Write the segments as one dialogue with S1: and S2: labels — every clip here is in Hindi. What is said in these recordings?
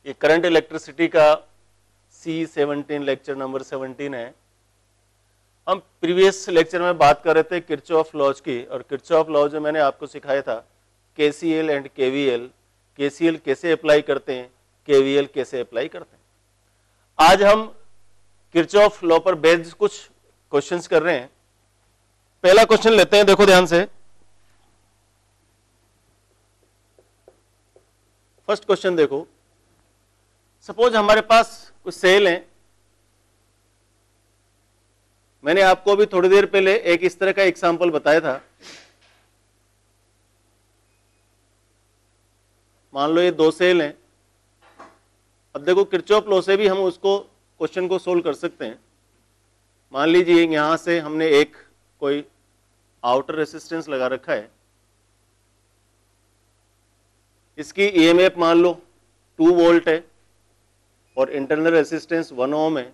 S1: ये करंट इलेक्ट्रिसिटी का C17 लेक्चर नंबर 17 है। हम प्रीवियस लेक्चर में बात कर रहे थे किरचॉफ लॉज की, और किरचॉफ लॉ जो मैंने आपको सिखाया था KCL एंड KVL, KCL कैसे अप्लाई करते हैं, KVL कैसे अप्लाई करते हैं। आज हम किरचॉफ लॉ पर बेस्ड कुछ क्वेश्चंस कर रहे हैं। पहला क्वेश्चन लेते हैं, देखो ध्यान से। फर्स्ट क्वेश्चन देखो, सपोज हमारे पास कुछ सेल हैं। मैंने आपको अभी थोड़ी देर पहले एक इस तरह का एग्जांपल बताया था। मान लो ये दो सेल हैं। अब देखो किरचॉफ लॉ से भी हम उसको क्वेश्चन को सोल्व कर सकते हैं। मान लीजिए यहां से हमने एक कोई आउटर रेसिस्टेंस लगा रखा है, इसकी ईएमएफ मान लो 2 वोल्ट है और इंटरनल रेसिस्टेंस 1 ओम है।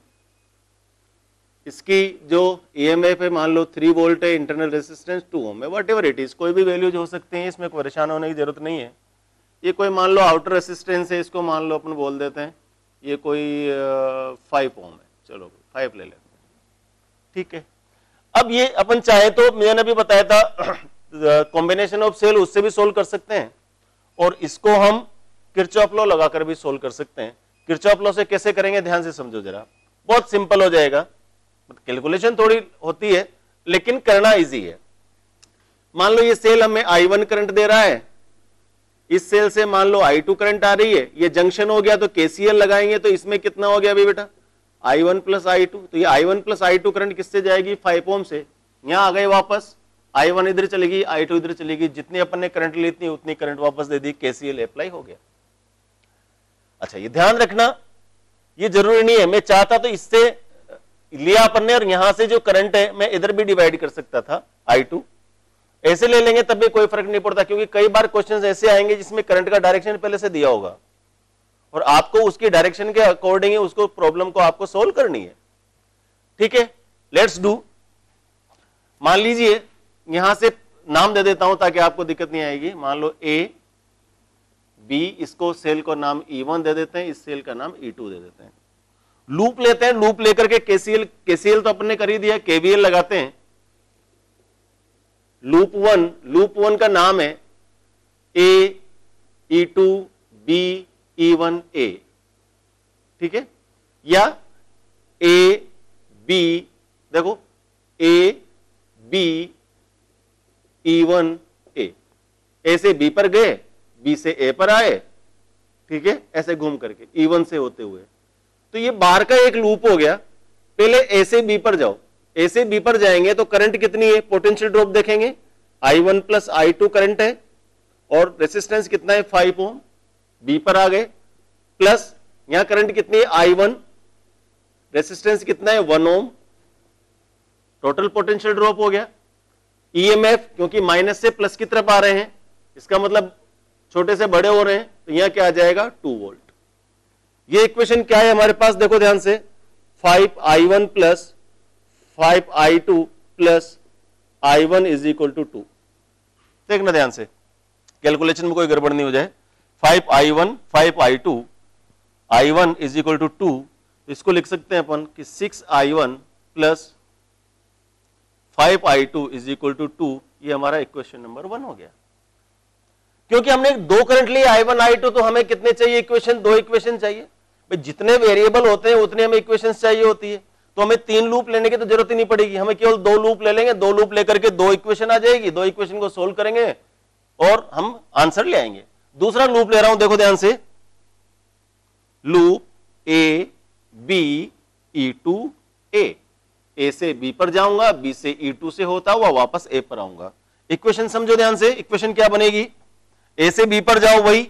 S1: इसकी जो ईएमएफ है मान लो 3 वोल्ट है, इंटरनल रेसिस्टेंस 2 ओम है। वट एवर इट इज, कोई भी वैल्यूज हो सकते हैं, इसमें परेशान होने की जरूरत नहीं है। ये कोई मान लो आउटर रेसिस्टेंस है, इसको मान लो अपन बोल देते हैं ये कोई 5 ओम है, चलो 5 ले लेते हैं, ठीक है। अब ये अपन चाहे तो मैंने अभी बताया था कॉम्बिनेशन ऑफ सेल, उससे भी सोल्व कर सकते हैं, और इसको हम किरचॉफ लॉ लगाकर भी सोल्व कर सकते हैं। किरचॉफ लॉ से कैसे करेंगे ध्यान से समझो जरा, बहुत सिंपल हो जाएगा। कैलकुलेशन थोड़ी होती है लेकिन करना इजी है। मान लो ये सेल हमें I1 करंट दे रहा है, इस सेल से मान लो I2 करंट आ रही है, ये जंक्शन हो गया तो KCL लगाएंगे तो इसमें कितना हो गया अभी बेटा I1 प्लस I2। तो ये I1 प्लस I2 करंट किससे जाएगी 5 ओम से। यहां आ गए वापस, I1 इधर चलेगी, I2 इधर चलेगी, जितनी अपन ने करंट ली थी उतनी करंट वापस दे दी, KCL अप्लाई हो गया। अच्छा ये ध्यान रखना, ये जरूरी नहीं है, मैं चाहता तो इससे लिया अपन ने और यहां से जो करंट है मैं इधर भी डिवाइड कर सकता था I2, ऐसे ले लेंगे तब भी कोई फर्क नहीं पड़ता, क्योंकि कई बार क्वेश्चंस ऐसे आएंगे जिसमें करंट का डायरेक्शन पहले से दिया होगा और आपको उसकी डायरेक्शन के अकॉर्डिंग ही उसको प्रॉब्लम को आपको सोल्व करनी है, ठीक है। Let's do. मान लीजिए यहां से नाम दे देता हूं ताकि आपको दिक्कत नहीं आएगी। मान लो A B, इसको सेल को नाम E1 दे देते हैं, इस सेल का नाम E2 दे देते हैं। लूप लेते हैं, लूप लेकर के KCL तो अपन ने कर ही दिया, KVL लगाते हैं। लूप वन का नाम है A E2 B E1 A, ठीक है, या A B, देखो A B E1 A, A से B पर गए, B से A पर आए, ठीक है, ऐसे घूम करके E1 से होते हुए। तो ये बाहर का एक लूप हो गया। पहले A से B पर जाओ, A से B पर जाएंगे तो करंट कितनी है, पोटेंशियल ड्रॉप देखेंगे, I1 प्लस I2 करंट है और रेसिस्टेंस कितना है 5 ओम। B पर आ गए, प्लस यहां करंट कितनी है I1, रेसिस्टेंस कितना है 1 ओम, टोटल पोटेंशियल ड्रॉप हो गया। EMF क्योंकि माइनस से प्लस की तरफ आ रहे हैं, इसका मतलब छोटे से बड़े हो रहे हैं, तो यहां क्या आ जाएगा 2 वोल्ट। ये इक्वेशन क्या है हमारे पास, देखो ध्यान से, 5I1 plus 5I2 plus I1 is equal to 2। देखना ध्यान से, कैलकुलेशन में कोई गड़बड़ नहीं हो जाए। 5I1 5I2, I1 is equal to 2, इसको लिख सकते हैं अपन कि 6I1 plus 5I2 is equal to 2। ये हमारा इक्वेशन नंबर 1 हो गया। क्योंकि हमने दो करंट लिए I1 I2, तो हमें कितने चाहिए इक्वेशन, 2 इक्वेशन चाहिए। भाई जितने वेरिएबल होते हैं उतने हमें इक्वेशंस चाहिए होती है, तो हमें 3 लूप लेने की तो जरूरत ही नहीं पड़ेगी, हमें केवल 2 लूप ले लेंगे, 2 लूप लेकर के 2 इक्वेशन आ जाएगी, 2 इक्वेशन को सोल्व करेंगे और हम आंसर ले आएंगे। दूसरा लूप ले रहा हूं, देखो ध्यान से, loop A B E2 A से B पर जाऊंगा, B से E2 से होता हुआ वापस A पर आऊंगा। इक्वेशन समझो ध्यान से, इक्वेशन क्या बनेगी, A से B पर जाओ, वही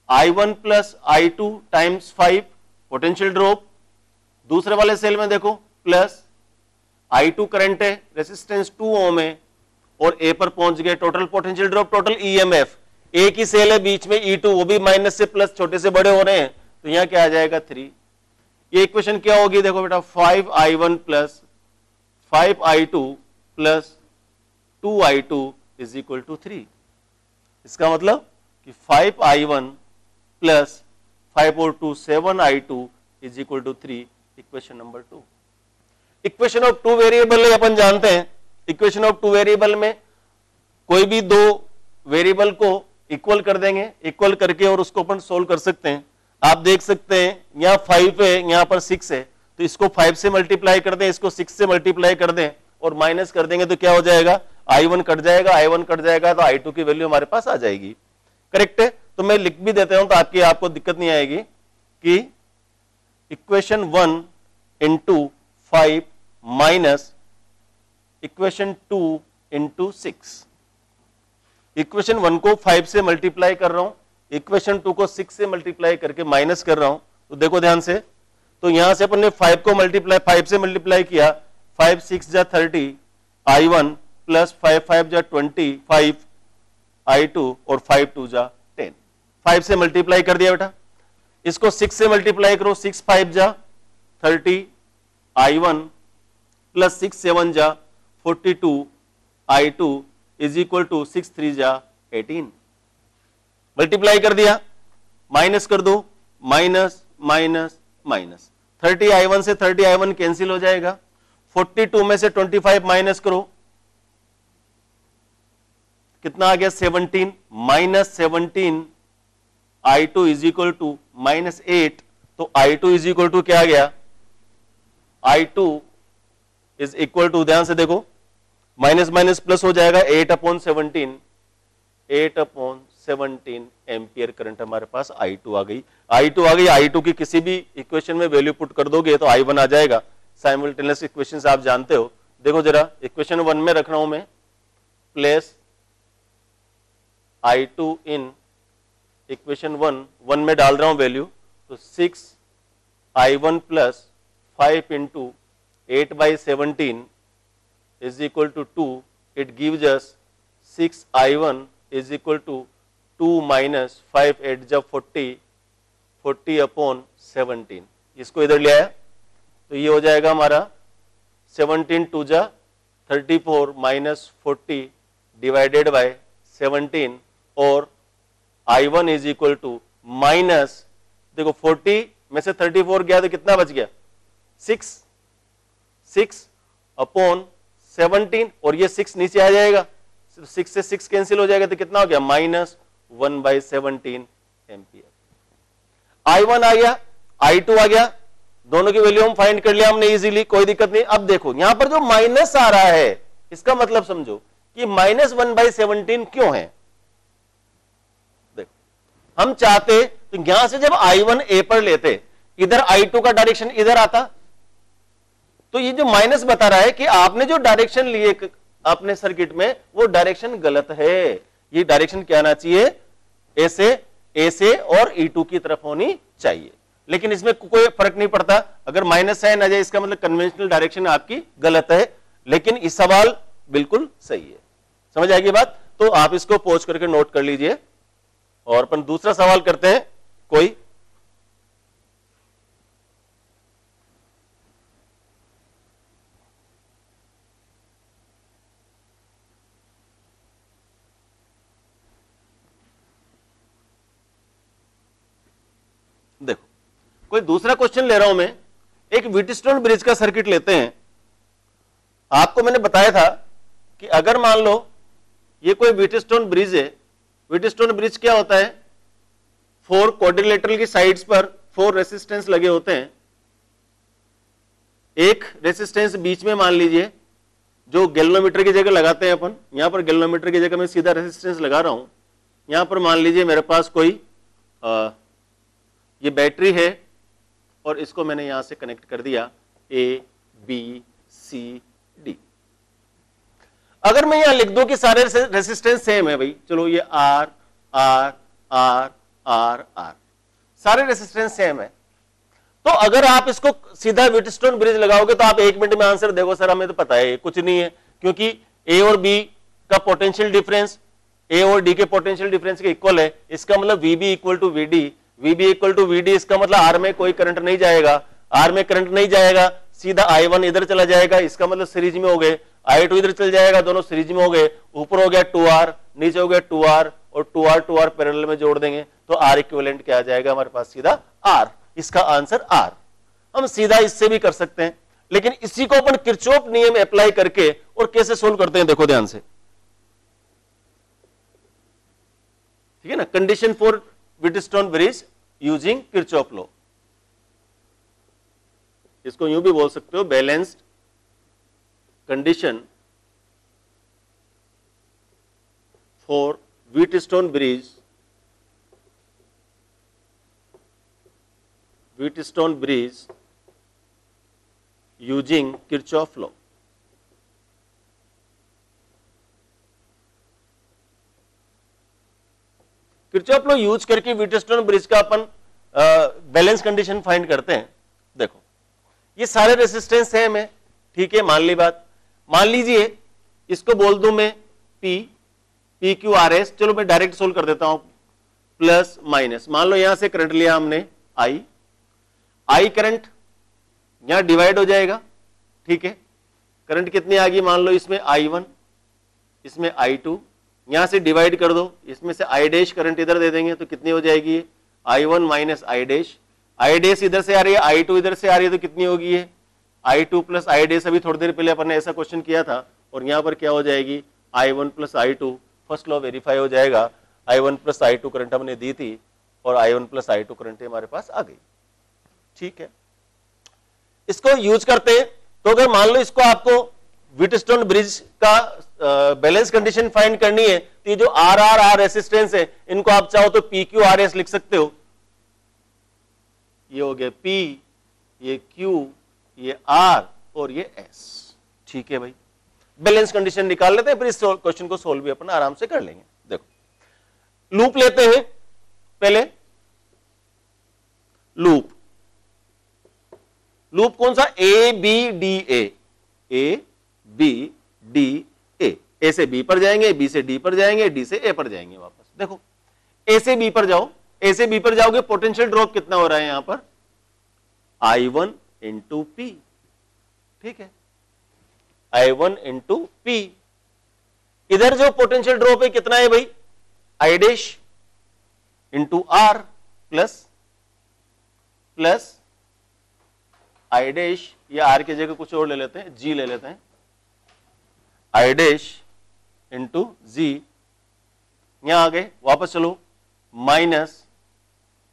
S1: I1 plus I2 times 5 potential drop. दूसरे वाले सेल में देखो प्लस I2 करंट है, रेसिस्टेंस 2 ओम है और A पर पहुंच गए, total potential drop, total EMF। एक ही सेल है बीच में E2, वो भी माइनस से प्लस, छोटे से बड़े हो रहे हैं, तो यहां क्या आ जाएगा 3। ये इक्वेशन क्या होगी, देखो बेटा 5I1 plus 5I2 plus 2I2 is equal to 3। इसका मतलब कि 5I1 प्लस 5 और 2 7 I2 is equal to 3, equation number 2। Equation of two variable है, अपन जानते हैं इक्वेशन ऑफ टू वेरिएबल में कोई भी दो वेरिएबल को इक्वल कर देंगे, इक्वल करके और उसको अपन सोल्व कर सकते हैं। आप देख सकते हैं यहाँ 5 है, यहाँ पर 6 है, तो इसको 5 से मल्टीप्लाई कर दें, इसको 6 से मल्टीप्लाई कर दें और माइनस कर देंगे तो क्या हो जाएगा, I1 कट जाएगा, I1 कट जाएगा तो I2 की वैल्यू हमारे पास आ जाएगी। करेक्ट है, तो मैं लिख भी देता हूं तो आपको दिक्कत नहीं आएगी कि equation 1 into 5 minus equation 2 into 6। Equation 1 को 5 से मल्टीप्लाई कर रहा हूं, इक्वेशन 2 को 6 से मल्टीप्लाई करके माइनस कर रहा हूं। तो देखो ध्यान से, तो यहां से अपन ने 5 को मल्टीप्लाई 5 से मल्टीप्लाई किया, 5 6 जा 30 I1 प्लस 5 5 जा 25 I2 और 5 2 जा 10। 5 से मल्टीप्लाई कर दिया बेटा, इसको 6 से मल्टीप्लाई करो, 6 5 जा 30 I1 प्लस 6 7 जा 42 I2 इज इक्वल टू 6 3 जा 18। मल्टीप्लाई कर दिया, माइनस कर दो, माइनस माइनस माइनस, 30 I1 से 30 I1 कैंसिल हो जाएगा, 42 में से 25 माइनस करो, कितना आ गया 17, minus 17 I2 is equal to minus 8। तो I2 इज इक्वल टू क्या आ गया, I2 इज इक्वल टू, ध्यान से देखो, माइनस माइनस प्लस हो जाएगा, 8/17 एम्पियर करंट हमारे पास I2 आ गई। I2 आ गई, I2 की किसी भी इक्वेशन में वैल्यू पुट कर दोगे तो I1 आ जाएगा। साइमल्टेनियस इक्वेशंस आप जानते हो, देखो जरा इक्वेशन 1 में रख रहा हूं मैं, प्लेस I2 इन इक्वेशन 1 में डाल रहा हूं वैल्यू, तो 6 I1 plus 5 into 8/17 is equal to 2, it gives us 6 I1 is equal to 2 minus 5 8 जा 40/17। इसको इधर ले आया तो ये हो जाएगा हमारा 17 2 जा 34 माइनस 40 डिवाइडेड बाय 17 और I1 is equal to minus, देखो 40 में से 34 गया तो कितना बच गया, 6/17 और ये 6 नीचे आ जाएगा, 6 से 6 कैंसिल हो जाएगा तो कितना हो गया, माइनस 1/17 एम्पियर। I1 आ गया, I2 आ गया, दोनों की वैल्यू हम फाइंड कर लिया हमने इजीली, कोई दिक्कत नहीं। अब देखो यहां पर जो माइनस आ रहा है इसका मतलब समझो कि माइनस 1/17 क्यों है। देखो हम चाहते तो यहां से जब I1 A पर लेते, इधर I2 का डायरेक्शन इधर आता, तो ये जो माइनस बता रहा है कि आपने जो डायरेक्शन लिए अपने सर्किट में वो डायरेक्शन गलत है। ये डायरेक्शन क्या आना चाहिए, ए से और E2 की तरफ होनी चाहिए, लेकिन इसमें कोई फर्क नहीं पड़ता, अगर माइनस साइन आ जाए इसका मतलब कन्वेंशनल डायरेक्शन आपकी गलत है, लेकिन इस सवाल बिल्कुल सही है। समझ आएगी बात, तो आप इसको पॉज करके नोट कर लीजिए और अपन दूसरा सवाल करते हैं। कोई देखो, कोई दूसरा क्वेश्चन ले रहा हूं मैं, एक व्हीटस्टोन ब्रिज का सर्किट लेते हैं। आपको मैंने बताया था कि अगर मान लो ये कोई व्हीटस्टोन ब्रिज है, व्हीटस्टोन ब्रिज क्या होता है, 4 क्वाड्रिलेटरल की साइड्स पर 4 रेसिस्टेंस लगे होते हैं, एक रेसिस्टेंस बीच में मान लीजिए जो गैल्वेनोमीटर की जगह लगाते हैं अपन, यहां पर गैल्वेनोमीटर की जगह मैं सीधा रेसिस्टेंस लगा रहा हूं। यहां पर मान लीजिए मेरे पास कोई ये बैटरी है और इसको मैंने यहां से कनेक्ट कर दिया A B C D। अगर मैं यहां लिख दूं कि सारे रेसिस्टेंस सेम है, भाई चलो ये R R R R R सारे रेसिस्टेंस सेम है, तो अगर आप इसको सीधा व्हीटस्टोन ब्रिज लगाओगे तो आप 1 मिनट में आंसर देखो सर हमें तो पता है कुछ नहीं है, क्योंकि A और B का पोटेंशियल डिफरेंस A और D के पोटेंशियल डिफरेंस के इक्वल है। इसका मतलब VB equal to VD, VB equal to VD, इसका मतलब R में कोई करंट नहीं जाएगा, R में करंट नहीं जाएगा, सीधा I1 इधर चला जाएगा, इसका मतलब सीरीज में हो गए, I2 इधर चल जाएगा, दोनों सीरीज में हो गए, ऊपर हो गया 2R, नीचे हो गया 2R और 2R पैरेलल में जोड़ देंगे तो आर इक्विवेलेंट क्या आ जाएगा हमारे पास? सीधा आर। इसका आंसर आर। हम सीधा इससे भी कर सकते हैं, लेकिन इसी को अपन किरचॉफ नियम अप्लाई करके और कैसे सोल्व करते हैं देखो ध्यान से, ठीक है ना। Condition for Wheatstone bridge using Kirchhoff law, इसको यूं भी बोल सकते हो, balanced condition for Wheatstone bridge using Kirchhoff law. Kirchhoff law use करके व्हीटस्टोन ब्रिज का अपन बैलेंस कंडीशन फाइंड करते हैं। देखो ये सारे रेसिस्टेंस है में, ठीक है, मान ली बात। मान लीजिए इसको बोल दूं मैं P, PQRS, चलो मैं डायरेक्ट सोल्व कर देता हूं, प्लस माइनस। मान लो यहां से करंट लिया हमने I करंट यहां डिवाइड हो जाएगा, ठीक है। करंट कितनी आ गई? मान लो इसमें I1, इसमें I2, यहां से डिवाइड कर दो, इसमें से I डैश करंट इधर दे देंगे तो कितनी हो जाएगी? I1 minus I dash. I dash इधर से आ रही है, I2 इधर से आ रही है, तो कितनी होगी है? I2 plus I dash. अभी थोड़ी देर पहले अपन ने ऐसा क्वेश्चन किया था, और यहां पर क्या हो जाएगी? I1 plus I2। First law verify हो जाएगा। I1 प्लस I2 करंट हमने दी थी, और I1 प्लस I2 करंट हमारे पास आ गई, ठीक है। इसको यूज करते हैं, तो अगर मान लो इसको आपको व्हीटस्टोन ब्रिज का बैलेंस कंडीशन फाइंड करनी है, तो ये जो आर रेसिस्टेंस है, इनको आप चाहो तो PQRS लिख सकते हो। ये हो गया P, ये Q, ये R और ये S, ठीक है भाई। बैलेंस कंडीशन निकाल लेते हैं, फिर इस क्वेश्चन को सोल्व भी अपन आराम से कर लेंगे। देखो लूप लेते हैं पहले। लूप कौन सा? ABDA, A से B पर जाएंगे, B से D पर जाएंगे, D से A पर जाएंगे वापस। देखो A से B पर जाओ, A से B पर जाओगे, पोटेंशियल ड्रॉप कितना हो रहा है यहां पर? I1 इंटू P, ठीक है, I1 इंटू P। इधर जो पोटेंशियल ड्रॉप है कितना है भाई? I dash into R plus I dash, या R की जगह कुछ और ले लेते हैं, G ले लेते हैं, I डैश इंटू G। यहां आ गए, वापस चलो, minus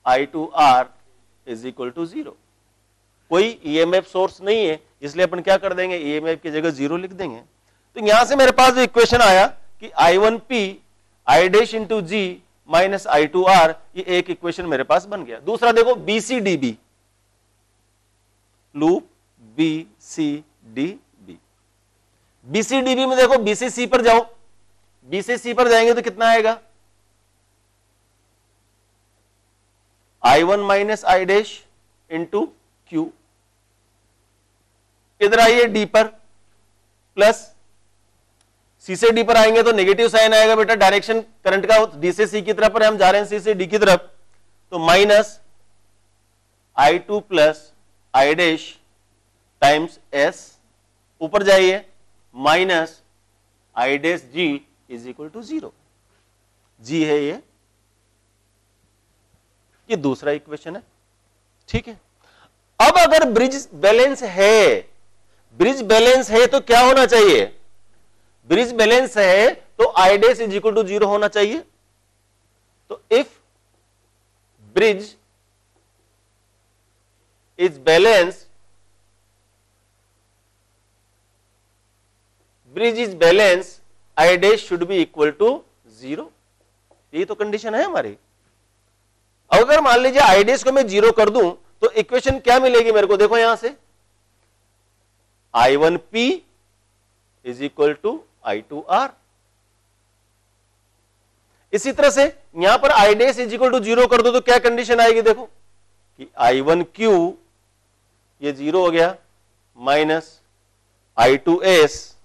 S1: I2R is equal to 0। कोई EMF सोर्स नहीं है, इसलिए अपन क्या कर देंगे? EMF की जगह 0 लिख देंगे। तो यहां से मेरे पास जो इक्वेशन आया कि I1P I dash into G minus I2R, ये एक इक्वेशन मेरे पास बन गया। दूसरा देखो BCDB, लूप BCDB। BCDB में देखो B से C पर जाओ, B से C पर जाएंगे तो कितना आएगा? I1 minus I dash into Q। इधर आइए D पर, प्लस C से D पर आएंगे तो नेगेटिव साइन आएगा बेटा, डायरेक्शन करंट का D से C की तरफ पर हम जा रहे हैं, C से D की तरफ, तो minus I2 plus I dash times S। ऊपर जाइए, minus I dash G is equal to 0। G है ये दूसरा इक्वेशन है, ठीक है। अब अगर ब्रिज बैलेंस है तो क्या होना चाहिए? ब्रिज बैलेंस है तो I dash is equal to 0 होना चाहिए। तो if bridge is balance, I dash should be equal to 0। यही तो कंडीशन है हमारी। अगर मान लीजिए I डैश को मैं 0 कर दूं तो इक्वेशन क्या मिलेगी मेरे को? देखो यहां से I1P is equal to I2R। इसी तरह से यहां पर I dash is equal to 0 कर दो तो क्या कंडीशन आएगी? देखो कि I1Q ये 0 हो गया, minus I2S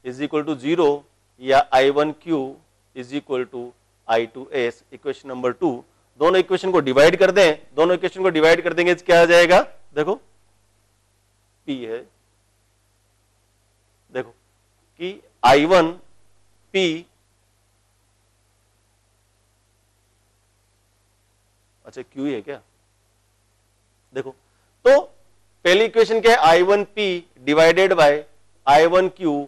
S1: is equal to 0, या I1Q is equal to I2S। Equation number 2। दोनों इक्वेशन को डिवाइड कर दें, दोनों इक्वेशन को डिवाइड कर देंगे क्या आ जाएगा? देखो P है, देखो कि I1P अच्छा Q ही है क्या, देखो तो पहली इक्वेशन क्या है, I1P divided by I1Q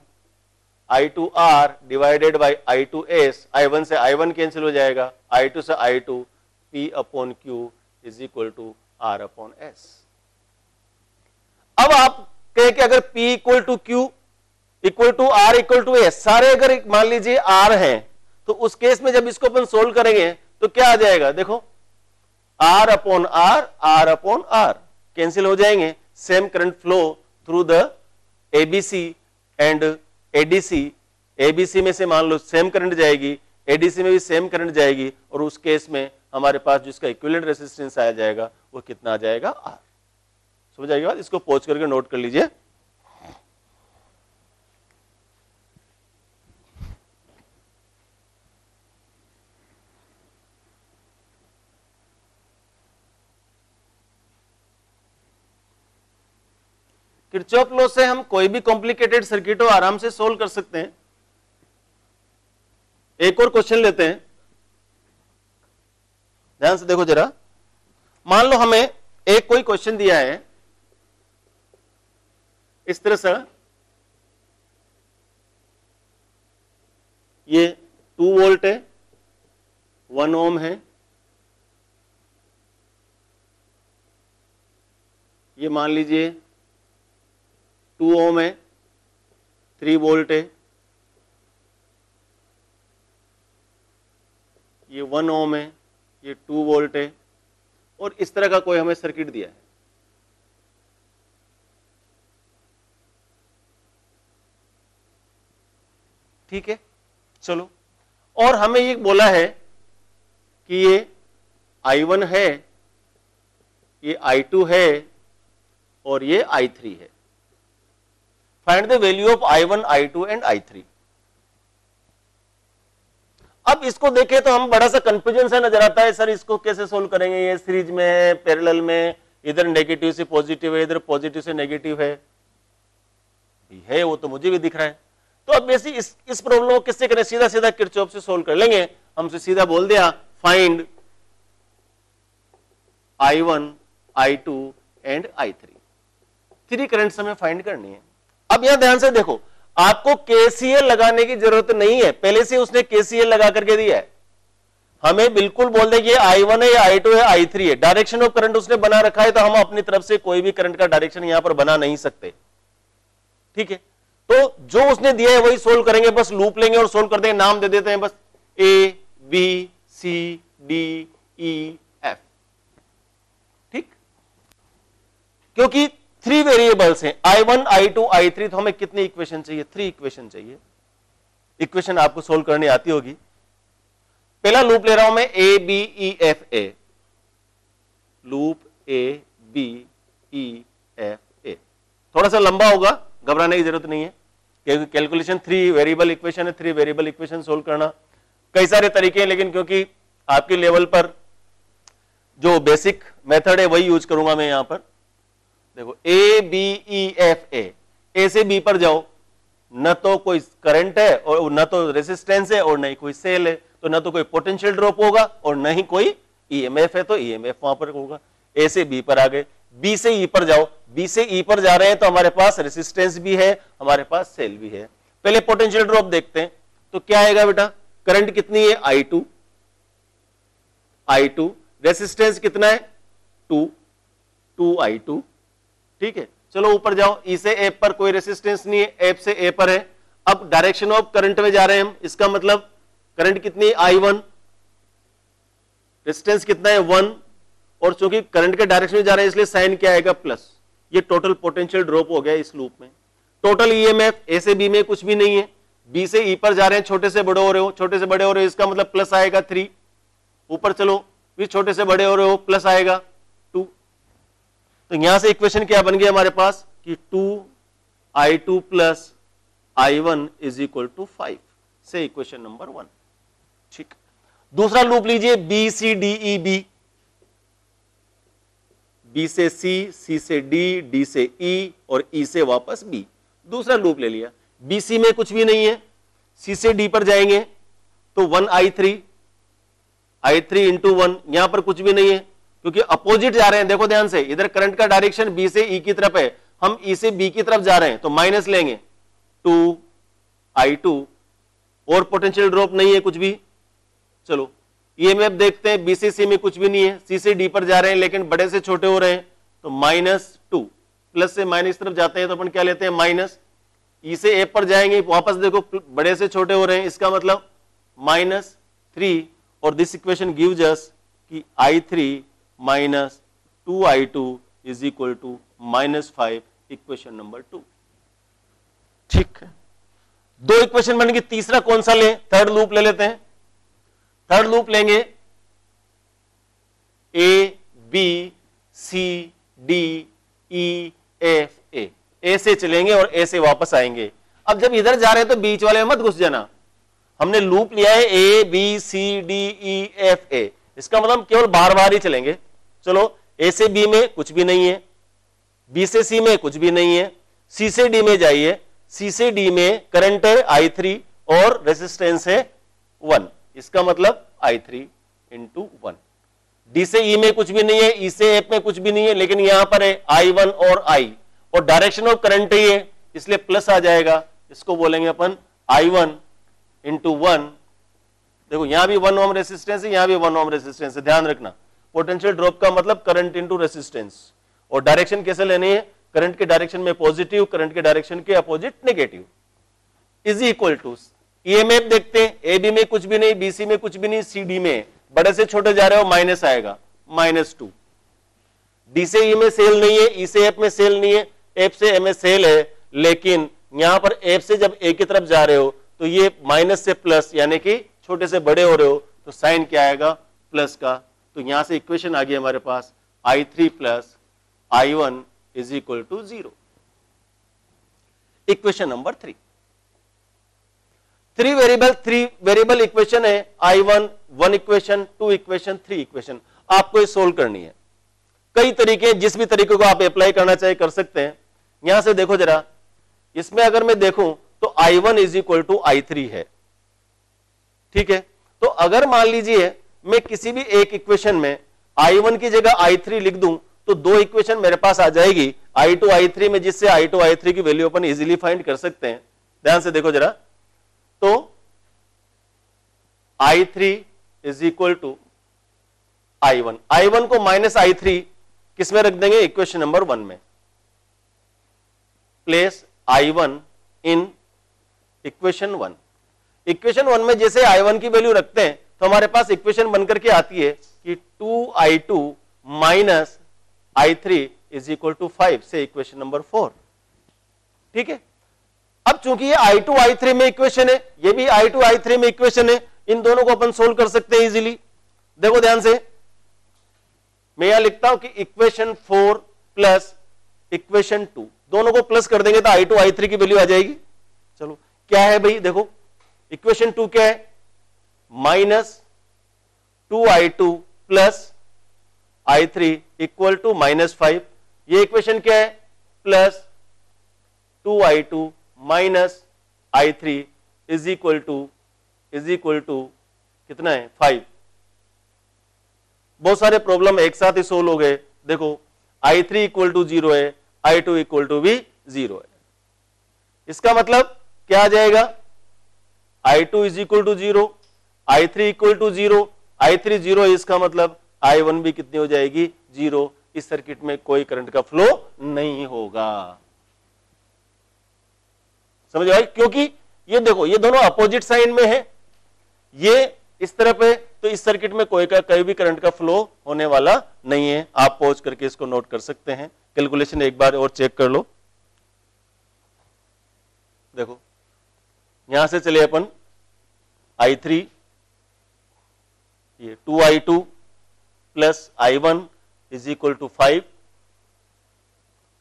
S1: I2R divided by I2S, I1 से I1 कैंसिल हो जाएगा, I2 से I2, P upon Q is equal to R upon S। अब आप कहें कि अगर P equal to Q equal to R equal to S, सारे अगर मान लीजिए R हैं, तो उस केस में जब इसको अपन सोल्व करेंगे तो क्या आ जाएगा, देखो R अपॉन R कैंसिल हो जाएंगे, same current flow through the ABC and ADC, ABC में से मान लो सेम करंट जाएगी, ADC में भी सेम करंट जाएगी, और उस केस में हमारे पास जिसका इक्विवेलेंट रेजिस्टेंस आ जाएगा वो कितना आ जाएगा, R। समझ आएगी बात, इसको पॉज करके नोट कर लीजिए। किरचॉफ लॉ से हम कोई भी कॉम्प्लिकेटेड सर्किट हो आराम से सोल्व कर सकते हैं। एक और क्वेश्चन लेते हैं, ध्यान से देखो जरा। मान लो हमें एक कोई क्वेश्चन दिया है इस तरह से, ये 2 वोल्ट है, 1 ओम है, ये मान लीजिए 2 ओम है, 3 वोल्ट है, ये 1 ओम है, ये 2 वोल्ट है, और इस तरह का कोई हमें सर्किट दिया है। ठीक है, चलो, और हमें ये बोला है कि ये I1 है, ये I2 है, और ये I3 है। Find the value of I1, I2 and I3। अब इसको देखें तो हम बड़ा सा कंफ्यूजन सा नजर आता है, सर इसको कैसे सोल्व करेंगे, ये सीरीज में है, पैरेलल में, इधर नेगेटिव से पॉजिटिव है, इधर पॉजिटिव से नेगेटिव है, वो तो मुझे भी दिख रहा है। तो अब बेसिक इस प्रॉब्लम को किससे करें, सीधा सीधा किरचॉफ से सोल्व कर लेंगे। हमसे सीधा बोल दिया find I1, I2 and I3। 3 currents हमें फाइंड करनी है। अब यहां ध्यान से देखो, आपको KCL लगाने की जरूरत नहीं है, पहले से उसने KCL लगा करके दिया है। हमें बिल्कुल बोल दे कि I1 है या I2 है, I3 है, डायरेक्शन ऑफ करंट उसने बना रखा है, तो हम अपनी तरफ से कोई भी करंट का डायरेक्शन यहां पर बना नहीं सकते। ठीक है, तो जो उसने दिया है वही सोल्व करेंगे, बस लूप लेंगे और सोल्व कर देंगे, नाम दे देते हैं बस A B C D E F। ठीक, क्योंकि 3 वेरिएबल्स हैं, I1, I2, I3, तो हमें कितनी इक्वेशन चाहिए, 3 इक्वेशन चाहिए। इक्वेशन आपको सोल्व करनी आती होगी। पहला लूप ले रहा हूं मैं A B E F A, loop A B E F A। थोड़ा सा लंबा होगा, घबराने की जरूरत नहीं है, क्योंकि कैलकुलेशन 3 वेरिएबल इक्वेशन है, 3 वेरिएबल इक्वेशन सोल्व करना कई सारे तरीके हैं, लेकिन क्योंकि आपके लेवल पर जो बेसिक मेथड है वही यूज करूंगा मैं यहां पर। देखो A B E F A, A से B पर जाओ, न तो कोई करंट है और न तो रेजिस्टेंस है और न ही कोई सेल है, तो न तो कोई पोटेंशियल ड्रॉप होगा और न ही कोई EMF है, तो EMF वहां पर होगा। A से B पर आ गए, B से E पर जाओ, B से E पर जा रहे हैं तो हमारे पास रेजिस्टेंस भी है, हमारे पास सेल भी है। पहले पोटेंशियल ड्रॉप देखते हैं, तो क्या आएगा बेटा, करंट कितनी है I2, रेजिस्टेंस कितना है 2I2। ठीक है, चलो ऊपर जाओ, E से F पर कोई रेजिस्टेंस नहीं है, F से A पर है। अब डायरेक्शन ऑफ करंट में जा रहे हैं हम, इसका मतलब करंट कितनी है I1, रेजिस्टेंस कितना है 1, और चूंकि करंट के डायरेक्शन में जा रहे हैं इसलिए साइन क्या आएगा प्लस। ये टोटल पोटेंशियल ड्रॉप हो गया इस लूप में। टोटल EMF A से B में कुछ भी नहीं है, B से E पर जा रहे हैं, छोटे से बड़े हो रहे हो, छोटे से बड़े हो रहे हो, इसका मतलब प्लस आएगा 3। ऊपर चलो, भी छोटे से बड़े हो रहे हो, प्लस आएगा 2। तो यहां से इक्वेशन क्या बन गया हमारे पास कि 2I2 plus I1 is equal to 5 से इक्वेशन नंबर 1। ठीक, दूसरा लूप लीजिए B C D E B, B से C, C से D, D से E और E से वापस B। दूसरा लूप ले लिया, BC में कुछ भी नहीं है, C से D पर जाएंगे तो 1I3, I3 इंटू 1, यहां पर कुछ भी नहीं है क्योंकि अपोजिट जा रहे हैं। देखो ध्यान से, इधर करंट का डायरेक्शन बी से ई की तरफ है, हम ई से बी की तरफ जा रहे हैं तो माइनस लेंगे 2I2 और पोटेंशियल ड्रॉप नहीं है कुछ भी। चलो ईएमएफ देखते हैं, बी से सी में कुछ भी नहीं है, सी से डी पर जा रहे हैं लेकिन बड़े से छोटे हो रहे हैं तो -2, प्लस से माइनस तरफ जाते हैं तो अपन क्या लेते हैं माइनस, ई से ए पर जाएंगे वापस देखो बड़े से छोटे हो रहे हैं, इसका मतलब -3 और दिस इक्वेशन गिव्स अस कि I3 minus 2I2 is equal to -5, equation number 2। ठीक है, दो इक्वेशन बन गई, तीसरा कौन सा लें? थर्ड लूप ले लेते हैं। थर्ड लूप लेंगे A B C D E F A से चलेंगे और ए से वापस आएंगे। अब जब इधर जा रहे हैं तो बीच वाले में मत घुस जाना, हमने लूप लिया है A B C D E F A, इसका मतलब हम केवल बार बार ही चलेंगे। चलो ए से बी में कुछ भी नहीं है, बी से सी में कुछ भी नहीं है, सी से डी में जाइए, सी से डी में करंट है I3 और रेजिस्टेंस है 1, इसका मतलब I3 इंटू 1। डी से ई में कुछ भी नहीं है, ई से एफ में कुछ भी नहीं है, लेकिन यहां पर है I1 और I और डायरेक्शन ऑफ करंट ही है इसलिए प्लस आ जाएगा, इसको बोलेंगे अपन I1 इंटू 1। देखो यहां भी 1 ओम रेसिस्टेंस है, यहां भी 1 ओम रेसिस्टेंस है, ध्यान रखना। पोटेंशियल ड्रॉप का मतलब करंट इंटू रेसिस्टेंस, और डायरेक्शन कैसे लेनी है? करंट के डायरेक्शन में पॉजिटिव, करंट के डायरेक्शन के opposite negative. Is equal to EMF देखते हैं, ए बी में कुछ भी नहीं, बी सी में कुछ भी नहीं, सी डी में बड़े से छोटे जा रहे हो माइनस आएगा -2। डी से ई में सेल नहीं है, ई से एफ में सेल नहीं है, एफ से एम में सेल है, लेकिन यहां पर एफ से जब ए की तरफ जा रहे हो तो ये माइनस से प्लस यानी कि छोटे से बड़े हो रहे हो तो साइन क्या आएगा? प्लस का। तो यहां से इक्वेशन आ गई हमारे पास I3 plus I1 is equal to 0। Equation number 3, 3 variable equation है I1, 1 इक्वेशन, 2 इक्वेशन, 3 इक्वेशन, आपको ये सोल्व करनी है। कई तरीके, जिस भी तरीके को आप अप्लाई करना चाहे कर सकते हैं। यहां से देखो जरा, इसमें अगर मैं देखूं तो I1 is equal to I3 है, ठीक है। तो अगर मान लीजिए मैं किसी भी एक इक्वेशन में I1 की जगह I3 लिख दूं तो दो इक्वेशन मेरे पास आ जाएगी I2 I3 में, जिससे I2 I3 की वैल्यू अपन इजीली फाइंड कर सकते हैं। ध्यान से देखो जरा, तो I3 is equal to I1, I1 को माइनस I3 किस में रख देंगे? इक्वेशन नंबर 1 में। Place I1 in equation 1। Equation 1 में जैसे I1 की वैल्यू रखते हैं तो हमारे पास इक्वेशन बनकर के आती है कि 2I2 minus I3 is equal to 5 से इक्वेशन नंबर 4, ठीक है। अब चूंकि ये I2 I3 में इक्वेशन है, ये भी I2 I3 में इक्वेशन है, इन दोनों को अपन सोल्व कर सकते हैं इजीली। देखो ध्यान से, मैं यहां लिखता हूं कि इक्वेशन 4 प्लस इक्वेशन 2, दोनों को प्लस कर देंगे तो I2 I3 की वैल्यू आ जाएगी। चलो क्या है भाई, देखो इक्वेशन 2 क्या है? -2I2 plus I3 equal to -5। ये इक्वेशन क्या है? +2I2 minus I3 is equal to कितना है? 5। बहुत सारे प्रॉब्लम एक साथ ही सोल्व हो गए। देखो I3 इक्वल टू 0 है, I2 इक्वल टू भी 0 है। इसका मतलब क्या आ जाएगा? I2 is equal to 0, I3 equal to 0, I3 0 है, इसका मतलब I1 भी कितनी हो जाएगी? 0। इस सर्किट में कोई करंट का फ्लो नहीं होगा। समझ आए? क्योंकि ये देखो, ये दोनों अपोजिट साइन में है, ये इस तरफ है, तो इस सर्किट में कोई भी करंट का फ्लो होने वाला नहीं है। आप पॉज करके इसको नोट कर सकते हैं, कैलकुलेशन एक बार और चेक कर लो। देखो यहां से चले अपन I3, ये 2I2 plus I1 is equal to 5,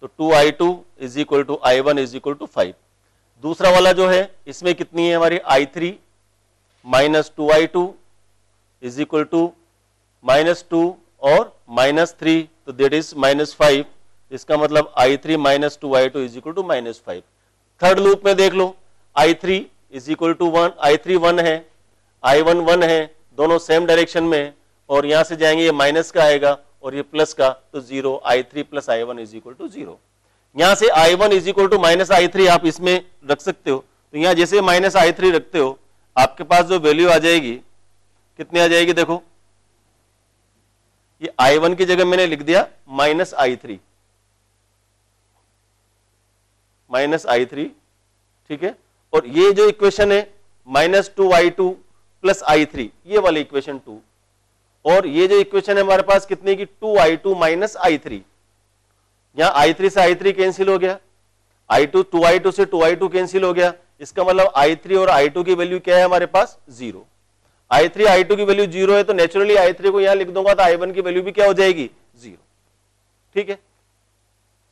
S1: तो 2I2 is equal to I1 is equal to 5। दूसरा वाला जो है इसमें कितनी है हमारी? I3 minus 2I2 is equal to -2 और -3, तो दैट इज -5। इसका मतलब I3 minus 2I2 is equal to -5। Third loop में देख लो, I3 is equal to 1, I3 1 है, I1 1 है, दोनों सेम डायरेक्शन में, और यहां से जाएंगे ये माइनस का आएगा और ये प्लस का, तो 0 I3 plus I1 is equal to 0। यहां से I1 is equal to minus I3 आप इसमें रख सकते हो, तो यहां जैसे माइनस I3 रखते हो आपके पास जो वैल्यू आ जाएगी कितनी आ जाएगी, देखो ये I1 की जगह मैंने लिख दिया माइनस I3, माइनस I3, ठीक है। और ये जो इक्वेशन है माइनस 2I2 प्लस I3, ये वाली इक्वेशन 2, और ये जो इक्वेशन है हमारे पास कितने की 2I2 माइनस I3, यहां I3 से I3 कैंसिल हो गया, I2 2I2 से 2I2 कैंसिल हो गया, इसका मतलब I3 और I2 की वैल्यू क्या है हमारे पास 0। I3 I2 की वैल्यू 0 है तो नेचुरली I3 को यहां लिख दूंगा तो I1 की वैल्यू भी क्या हो जाएगी 0, ठीक है।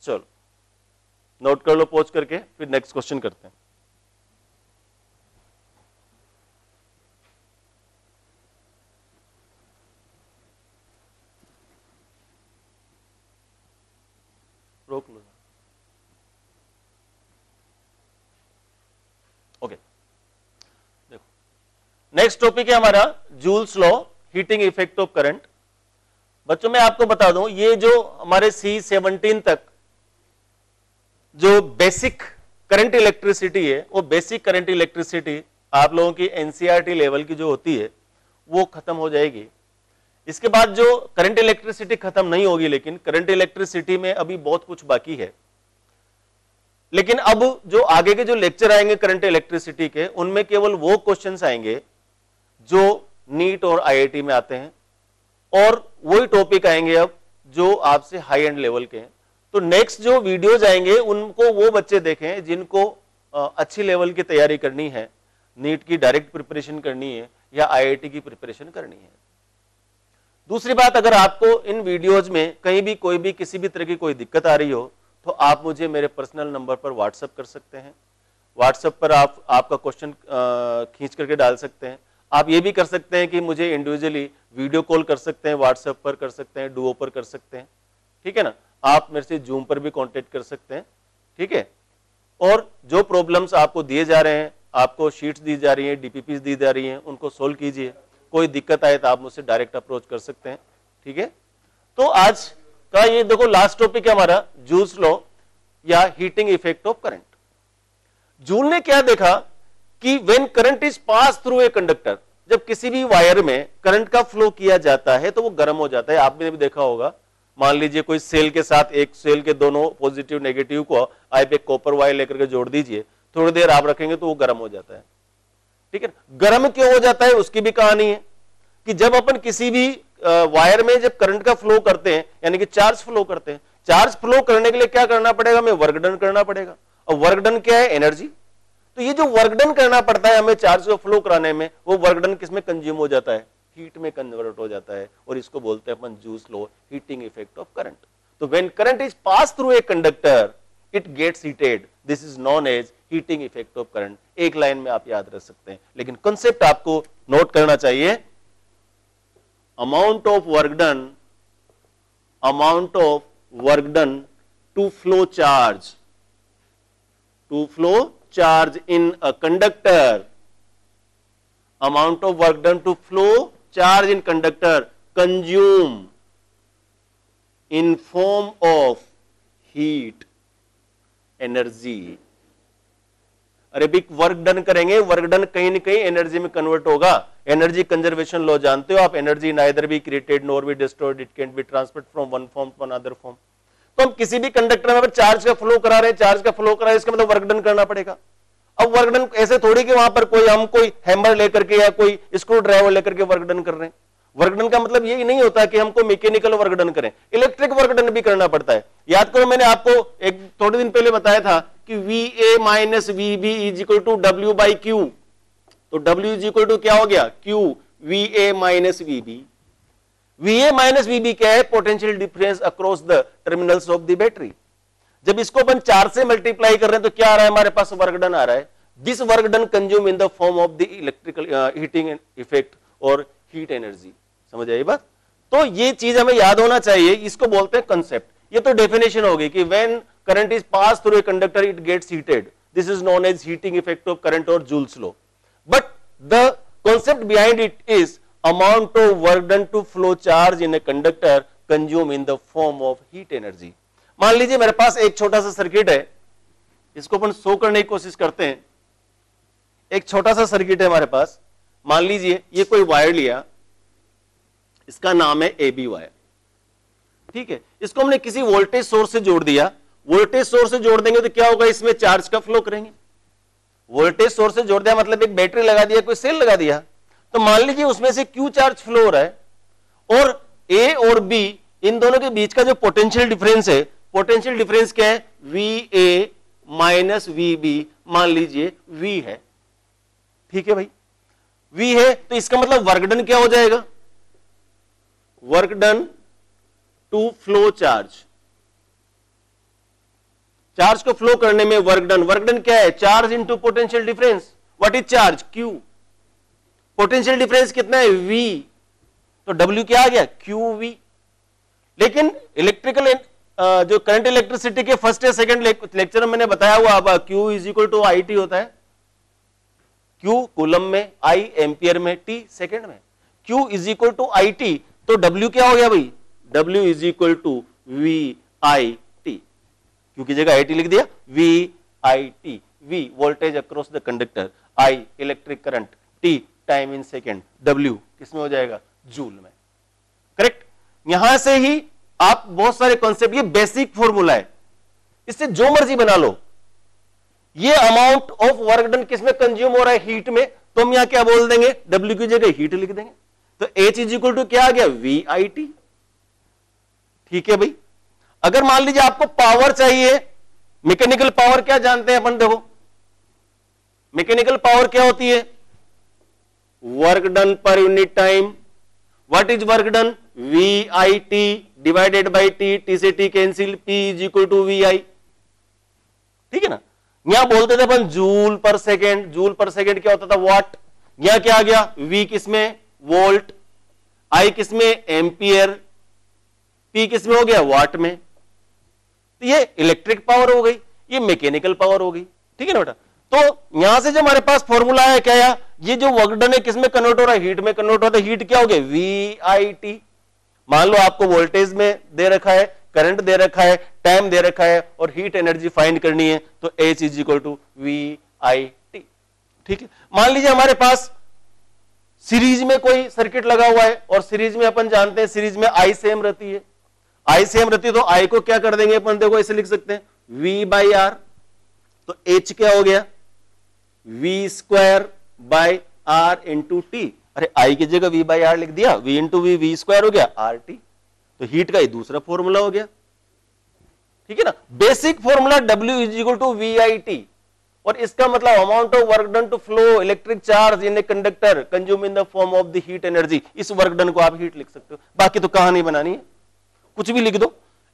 S1: चलो नोट कर लो पॉज करके, फिर नेक्स्ट क्वेश्चन करते हैं। रोक लो, ओके। देखो नेक्स्ट टॉपिक है हमारा joules law, heating effect of current. बच्चों मैं आपको बता दूं ये जो हमारे C17 तक जो बेसिक करंट इलेक्ट्रिसिटी है, वो बेसिक करंट इलेक्ट्रिसिटी आप लोगों की एनसीईआरटी लेवल की जो होती है वो खत्म हो जाएगी। इसके बाद जो करंट इलेक्ट्रिसिटी खत्म नहीं होगी, लेकिन करंट इलेक्ट्रिसिटी में अभी बहुत कुछ बाकी है। लेकिन अब जो आगे के जो लेक्चर आएंगे करंट इलेक्ट्रिसिटी के, उनमें केवल वो क्वेश्चंस आएंगे जो नीट और आईआईटी में आते हैं, और वही टॉपिक आएंगे अब जो आपसे हाई एंड लेवल के हैं। तो नेक्स्ट जो वीडियोज आएंगे उनको वो बच्चे देखें जिनको अच्छी लेवल की तैयारी करनी है, नीट की डायरेक्ट प्रिपरेशन करनी है या आईआईटी की प्रिपरेशन करनी है। दूसरी बात, अगर आपको इन वीडियोज में कहीं भी कोई भी किसी भी तरह की कोई दिक्कत आ रही हो तो आप मुझे मेरे पर्सनल नंबर पर व्हाट्सएप कर सकते हैं। व्हाट्सएप पर आप आपका क्वेश्चन खींच करके डाल सकते हैं। आप ये भी कर सकते हैं कि मुझे इंडिविजुअली वीडियो कॉल कर सकते हैं, व्हाट्सएप पर कर सकते हैं, डुओ पर कर सकते हैं, ठीक है ना। आप मेरे से जूम पर भी कांटेक्ट कर सकते हैं, ठीक है। और जो प्रॉब्लम्स आपको दिए जा रहे हैं, आपको शीट्स दी जा रही हैं, डीपीपीस दी जा रही हैं, उनको सोल्व कीजिए। कोई दिक्कत आए तो आप मुझसे डायरेक्ट अप्रोच कर सकते हैं, ठीक है। तो आज का ये देखो लास्ट टॉपिक है हमारा जूल्स लॉ या heating effect of current. Joule ने क्या देखा कि when current is pass through a conductor, जब किसी भी वायर में करंट का फ्लो किया जाता है तो वो गर्म हो जाता है। आपने भी देखा होगा, मान लीजिए कोई सेल के साथ एक सेल के दोनों पॉजिटिव नेगेटिव को आप एक कॉपर वायर लेकर के जोड़ दीजिए, थोड़ी देर आप रखेंगे तो वो गर्म हो जाता है, ठीक है। गर्म क्यों हो जाता है उसकी भी कहानी है कि जब अपन किसी भी वायर में जब करंट का फ्लो करते हैं, यानी कि चार्ज फ्लो करते हैं, चार्ज फ्लो करने के लिए क्या करना पड़ेगा, हमें वर्क डन करना पड़ेगा। और वर्क डन क्या है, एनर्जी। तो ये जो वर्क डन करना पड़ता है हमें चार्ज को फ्लो कराने में, वो वर्क डन किसमें कंज्यूम हो जाता है, हीट में कन्वर्ट हो जाता है, और इसको बोलते हैं अपन Joule's law, heating effect of current. तो when current is pass through a conductor it gets heated, this is known as heating effect of current. एक लाइन में आप याद रख सकते हैं, लेकिन कॉन्सेप्ट आपको नोट करना चाहिए। amount of work done to flow charge in a conductor, amount of work done to flow charge in conductor consume in form of heat energy। अरे भी वर्क डन करेंगे, वर्क डन कहीं न कहीं एनर्जी में कन्वर्ट होगा। एनर्जी कंजर्वेशन लॉ जानते हो आप, energy neither be created nor be destroyed, it can be transferred from one form to another form. तो हम किसी भी कंडक्टर में चार्ज का फ्लो करा रहे हैं, चार्ज का फ्लो करा रहे हैं, इसका मतलब वर्क डन करना पड़ेगा। अब वर्क डन ऐसे थोड़ी कि वहां पर कोई हैमर लेकर के या कोई स्क्रू ड्राइवर लेकर के वर्क डन कर रहे हैं। वर्क डन का मतलब यही नहीं होता कि हमको मैकेनिकल वर्क डन करें, इलेक्ट्रिक वर्क डन भी करना पड़ता है। याद करो मैंने आपको एक थोड़े दिन पहले बताया था कि VA minus VB is equal to W by Q। तो W इज इक्वल टू क्या हो गया, Q VA minus VB। VA minus VB क्या है, potential difference across the terminals of the battery. जब इसको अपन 4 से मल्टीप्लाई कर रहे हैं तो क्या आ रहा है हमारे पास, वर्क डन आ रहा है। This work done consume in the form of the electrical heating effect और हीट एनर्जी। समझ आई बात। तो ये चीज हमें याद होना चाहिए, इसको बोलते हैं कंसेप्ट। ये तो डेफिनेशन होगी कि when current is pass through a conductor it gets heated, this is known as heating effect of current और Joule's law. But the concept behind it is amount of work done to flow charge in a conductor consume in the form of heat energy। मान लीजिए मेरे पास एक छोटा सा सर्किट है, इसको अपन शो करने की कोशिश करते हैं। एक छोटा सा सर्किट है हमारे पास, मान लीजिए ये कोई वायर लिया, इसका नाम है AB वायर, ठीक है। इसको हमने किसी वोल्टेज सोर्स से जोड़ दिया। वोल्टेज सोर्स से जोड़ देंगे तो क्या होगा, इसमें चार्ज का फ्लो करेंगे। वोल्टेज सोर्स से जोड़ दिया मतलब एक बैटरी लगा दिया, कोई सेल लगा दिया, तो मान लीजिए उसमें से Q चार्ज फ्लो हो रहा है, और A और B इन दोनों के बीच का जो पोटेंशियल डिफरेंस है, पोटेंशियल डिफरेंस क्या है, VA माइनस VB, मान लीजिए V है, ठीक है भाई, V है, तो इसका मतलब वर्क डन क्या हो जाएगा, work done to flow charge, charge को फ्लो करने में वर्क डन क्या है, charge into potential difference. What is charge, Q, potential difference कितना है, V, तो W क्या आ गया, QV। लेकिन इलेक्ट्रिकल जो करंट इलेक्ट्रिसिटी के फर्स्ट या सेकंड लेक्चर में मैंने बताया हुआ, अब Q is equal to IT होता है, Q कूलम में, I एम्पियर में, T सेकंड में, Q is equal to IT, तो W क्या हो गया भाई, W is equal to VIT, Q की जगह IT लिख दिया, VIT, V voltage across the conductor, I electric current, T time in second, W किसमें हो जाएगा, जूल में, करेक्ट। यहां से ही आप बहुत सारे कॉन्सेप्ट, ये बेसिक फॉर्मूला है, इससे जो मर्जी बना लो। ये अमाउंट ऑफ वर्क डन किसमें कंज्यूम हो रहा है, हीट में, तो हम यहां क्या बोल देंगे, W की जगह हीट लिख देंगे, तो H इज इक्वल टू क्या आ गया, VIT, ठीक है भाई। अगर मान लीजिए आपको पावर चाहिए, मैकेनिकल पावर क्या जानते हैं अपन, देखो मैकेनिकल पावर क्या होती है, work done per unit time. What is work done, VIT divided by T, T से T cancel, P is equal to VI, ठीक है ना। यहां बोलते थे अपन joule per second, joule per second क्या होता था, वाट, यहां क्या आ गया, V किसमें, वोल्ट, I किसमें, एम्पियर, P किसमें हो गया, वाट में। तो ये इलेक्ट्रिक पावर हो गई, ये मैकेनिकल पावर हो गई, ठीक है ना बेटा। तो यहां से जो हमारे पास फॉर्मूला है क्या है, ये जो वर्क डन है किसमें कन्वर्ट हो रहा है, हीट में कन्वर्ट होता है, हीट क्या हो गया, VIT। मान लो आपको वोल्टेज में दे रखा है, करंट दे रखा है, टाइम दे रखा है, और हीट एनर्जी फाइंड करनी है, तो H is equal to VIT, ठीक है। मान लीजिए हमारे पास सीरीज में कोई सर्किट लगा हुआ है, और सीरीज में अपन जानते हैं सीरीज में I सेम रहती है, I सेम रहती है, तो I को क्या कर देंगे अपन, देखो ऐसे लिख सकते हैं, V बाई R, तो H क्या हो गया, V square by R into T। अरे I की जगह V बाई R लिख दिया, V इंटू V स्क्वायर हो गया RT, तो हीट का ये दूसरा फॉर्मूला हो गया, ठीक है ना। Basic formula W is equal to VIT, और इसका मतलब amount of work done to flow electric charge in a conductor consume in the form of the heat energy. इस वर्क डन को आप हीट लिख सकते हो, बाकी तो कहानी बनानी है, कुछ भी लिख दो।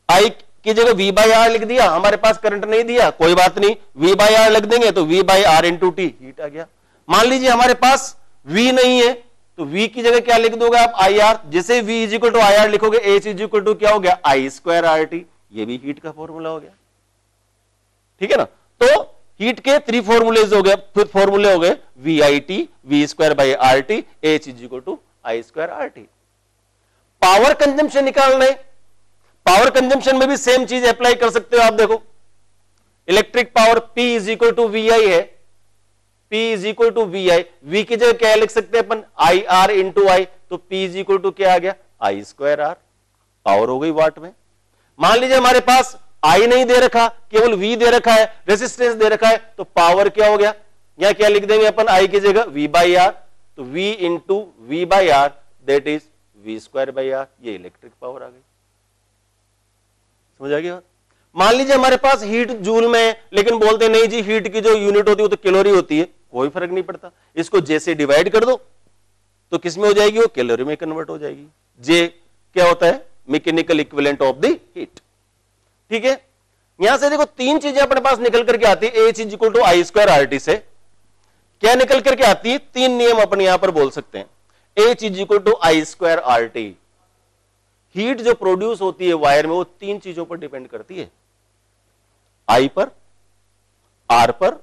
S1: I की जगह V बाई R लिख दिया, हमारे पास करंट नहीं दिया, कोई बात नहीं, V बाई R लिख देंगे तो V by R into T, heat आ गया। मान लीजिए हमारे पास V नहीं है, तो V की जगह क्या लिख दोगे आप, IR, जैसे V is equal to IR लिखोगे, H इज इक्वल टू क्या हो गया, I स्क्वायर RT, ये भी हीट का फॉर्मूला हो गया, ठीक है ना। तो हीट के 3 फॉर्मूलेज हो गए, फिर फॉर्मूले हो गए VIT, V square by RT, H is equal to I square RT। Power consumption निकालना है, पावर कंजम्पशन में भी सेम चीज अप्लाई कर सकते हो आप, देखो electric power P is equal to VI है, P is equal to VI, V की जगह क्या लिख सकते हैं अपन, IR इंटू I, तो P इज इक्वल टू क्या आ गया, I स्क्वायर R, पावर हो गई वाट में। मान लीजिए हमारे पास I नहीं दे रखा, केवल V दे रखा है, रेजिस्टेंस दे रखा है, तो पावर क्या हो गया, यहां क्या लिख देंगे अपन, I की जगह V बाई R, तो V into V by R that is V square by R, ये इलेक्ट्रिक पावर आ गई, समझ आ गया। मान लीजिए हमारे पास हीट जूल में है, लेकिन बोलते नहीं जी हीट की जो यूनिट होती है वो तो कैलोरी होती है, कोई फर्क नहीं पड़ता, इसको जे से डिवाइड कर दो तो किस में हो जाएगी, वो कैलोरी में कन्वर्ट हो जाएगी। जे क्या होता है, mechanical equivalent of the heat, ठीक है। यहां से देखो 3 चीजें अपने पास निकल करके आती है, H is equal to I square RT से क्या निकल करके आती है, 3 नियम अपन यहां पर बोल सकते हैं। H is equal to I square RT, heat जो प्रोड्यूस होती है वायर में वो 3 चीजों पर डिपेंड करती है, I पर, R पर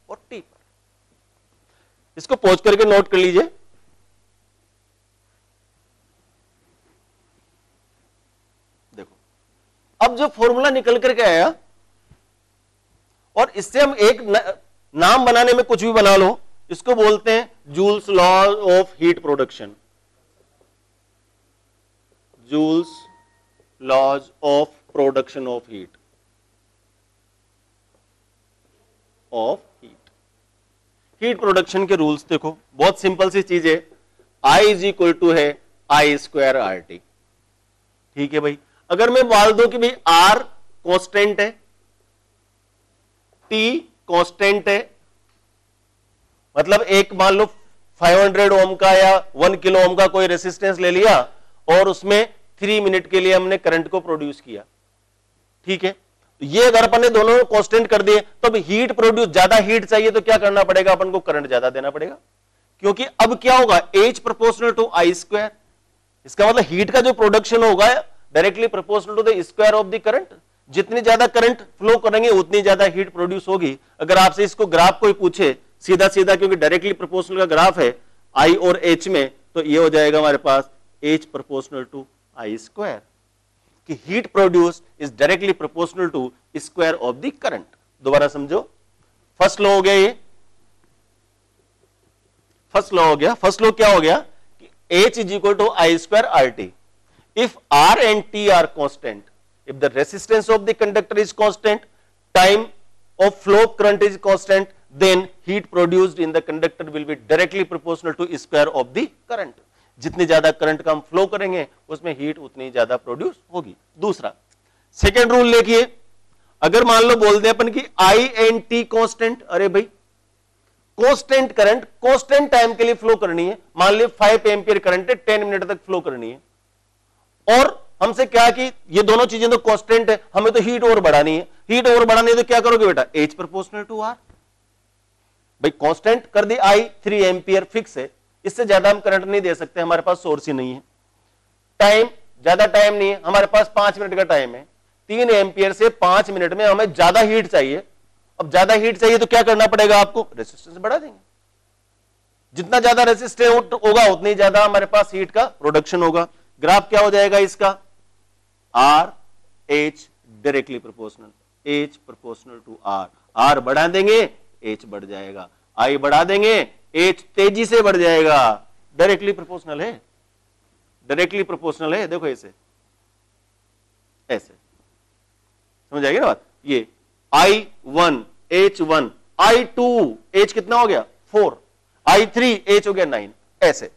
S1: और T पर। इसको पॉज करके नोट कर लीजिए। अब जो फॉर्मूला निकल करके आया, और इससे हम एक नाम बनाने में कुछ भी बना लो, इसको बोलते हैं Joule's law of heat production, Joule's laws of production of heat, heat production के रूल्स देखो, बहुत सिंपल सी चीज है, I इज इक्वल टू है I स्क्वायर आर टी। ठीक है भाई, अगर मैं बोल दूं कि भाई R कांस्टेंट है, T कांस्टेंट है, मतलब एक मान लो 500 ओम का या 1 किलो ओम का कोई रेसिस्टेंस ले लिया और उसमें 3 मिनट के लिए हमने करंट को प्रोड्यूस किया। ठीक है, तो ये अगर अपन ने दोनों कांस्टेंट कर दिए तो अब हीट प्रोड्यूस, ज्यादा हीट चाहिए तो क्या करना पड़ेगा, अपन को करंट ज्यादा देना पड़ेगा, क्योंकि अब क्या होगा, H proportional to I square. इसका मतलब हीट का जो प्रोडक्शन होगा directly proportional to the square of the current. जितनी ज्यादा करंट फ्लो करेंगे उतनी ज्यादा हीट प्रोड्यूस होगी। अगर आपसे इसको ग्राफ कोई पूछे सीधा सीधा, क्योंकि डायरेक्टली प्रोपोर्शनल का ग्राफ है I और H में, तो ये हो जाएगा हमारे पास H proportional to I square, कि heat produce is directly proportional to square of the current. दोबारा समझो, फर्स्ट लॉ हो गया ये, फर्स्ट लॉ हो गया। फर्स्ट लॉ क्या हो गया कि H is equal to I square R T. If R and T are constant, if the resistance of the conductor is constant, time of flow of current is constant, then heat produced in the conductor will be directly proportional to square of the current. जितनी ज्यादा करंट का हम फ्लो करेंगे उसमें हीट उतनी ज्यादा प्रोड्यूस होगी। दूसरा सेकेंड रूल देखिए, अगर मान लो बोल दे अपन कि I एंड T कांस्टेंट, अरे भाई कांस्टेंट करंट कांस्टेंट टाइम के लिए फ्लो करनी है, मान लो 5 एम्पियर करंट है, 10 मिनट तक फ्लो करनी है, और हमसे क्या कि ये दोनों चीजें तो कांस्टेंट है, हमें तो हीट और बढ़ानी है। हीट और बढ़ानी है तो क्या करोगे बेटा, H प्रोपोर्शनल टू R। भाई कांस्टेंट कर दी I 3 एम्पियर फिक्स है, इससे ज्यादा हम करंट नहीं दे सकते, हमारे पास सोर्स ही नहीं है। टाइम, ज्यादा टाइम नहीं है, हमारे पास 5 मिनट का टाइम है। 3 एम्पियर से 5 मिनट में हमें ज्यादा हीट चाहिए। अब ज्यादा हीट चाहिए तो क्या करना पड़ेगा आपको, रेसिस्टेंस बढ़ा देंगे। जितना ज्यादा रेसिस्टेंस होगा उतनी ज्यादा हमारे पास हीट का प्रोडक्शन होगा। ग्राफ क्या हो जाएगा इसका, R H directly proportional, H proportional to R। R बढ़ा देंगे H बढ़ जाएगा, I बढ़ा देंगे H तेजी से बढ़ जाएगा। डायरेक्टली प्रोपोर्शनल है, डायरेक्टली प्रोपोर्शनल है। देखो ऐसे ऐसे समझ आएगी ना बात। ये I1 H1 I2 H कितना हो गया 4, I3 H हो गया 9, ऐसे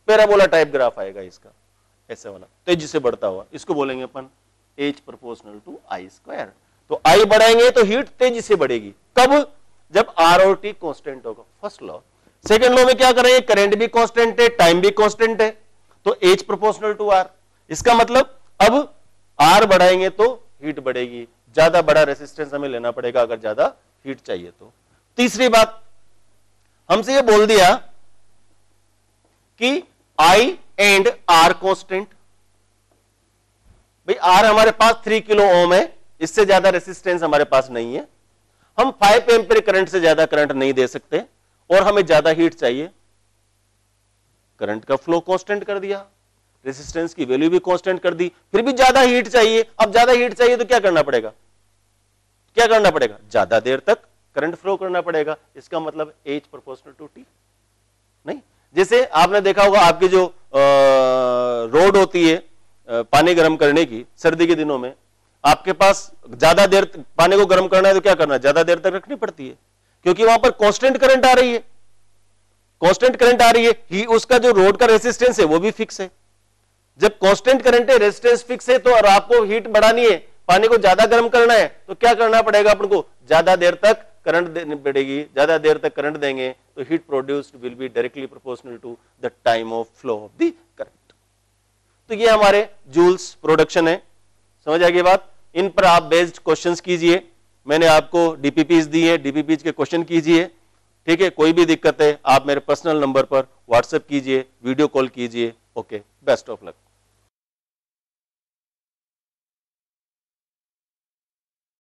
S1: पैराबोला टाइप ग्राफ आएगा इसका, ऐसे वाला तेजी से बढ़ता हुआ। इसको बोलेंगे अपन H proportional to I square. तो I बढ़ाएंगे तो हीट तेजी से बढ़ेगी, कब, जब R और T कांस्टेंट होगा। First law. सेकंड लॉ में क्या करेंगे, करंट भी कांस्टेंट है, टाइम भी कांस्टेंट है, तो H प्रोपोर्शनल टू R। इसका मतलब अब R बढ़ाएंगे तो हीट बढ़ेगी, ज्यादा बड़ा रेसिस्टेंस हमें लेना पड़ेगा अगर ज्यादा हीट चाहिए तो। तीसरी बात, हमसे ये बोल दिया कि I एंड R कांस्टेंट। भाई R हमारे पास 3 किलो ओम है, इससे ज्यादा रेसिस्टेंस हमारे पास नहीं है, हम 5 एम्पीयर करंट से ज्यादा करंट नहीं दे सकते, और हमें ज्यादा हीट चाहिए। करंट का फ्लो कांस्टेंट कर दिया, रेसिस्टेंस की वैल्यू भी कांस्टेंट कर दी, फिर भी ज्यादा हीट चाहिए। अब ज्यादा हीट चाहिए तो क्या करना पड़ेगा, क्या करना पड़ेगा, ज्यादा देर तक करंट फ्लो करना पड़ेगा। इसका मतलब H प्रोपोर्शनल टू T। नहीं, जैसे आपने देखा होगा आपकी जो रोड होती है पानी गर्म करने की, सर्दी के दिनों में आपके पास ज्यादा देर पानी को गर्म करना है तो क्या करना है, ज्यादा देर तक रखनी पड़ती है, क्योंकि वहां पर कांस्टेंट करंट आ रही है, कांस्टेंट करंट आ रही है ही, उसका जो रोड का रेसिस्टेंस है वो भी फिक्स है। जब कांस्टेंट करंट है, रेजिस्टेंस फिक्स है, तो और आपको हीट बढ़ानी है, पानी को ज्यादा गर्म करना है, तो क्या करना पड़ेगा अपन को, ज्यादा देर तक करंट देनी पड़ेगी। ज्यादा देर तक करंट देंगे तो heat produced will be directly proportional to the time of flow of the current. तो ये हमारे जूल्स प्रोडक्शन है, समझ आ गई बात। इन पर आप बेस्ड क्वेश्चंस कीजिए, मैंने आपको डीपीपीज दी है, डीपीपीज के क्वेश्चन कीजिए, ठीक है। कोई भी दिक्कत है आप मेरे पर्सनल नंबर पर व्हाट्सएप कीजिए, वीडियो कॉल कीजिए। Okay, best of luck.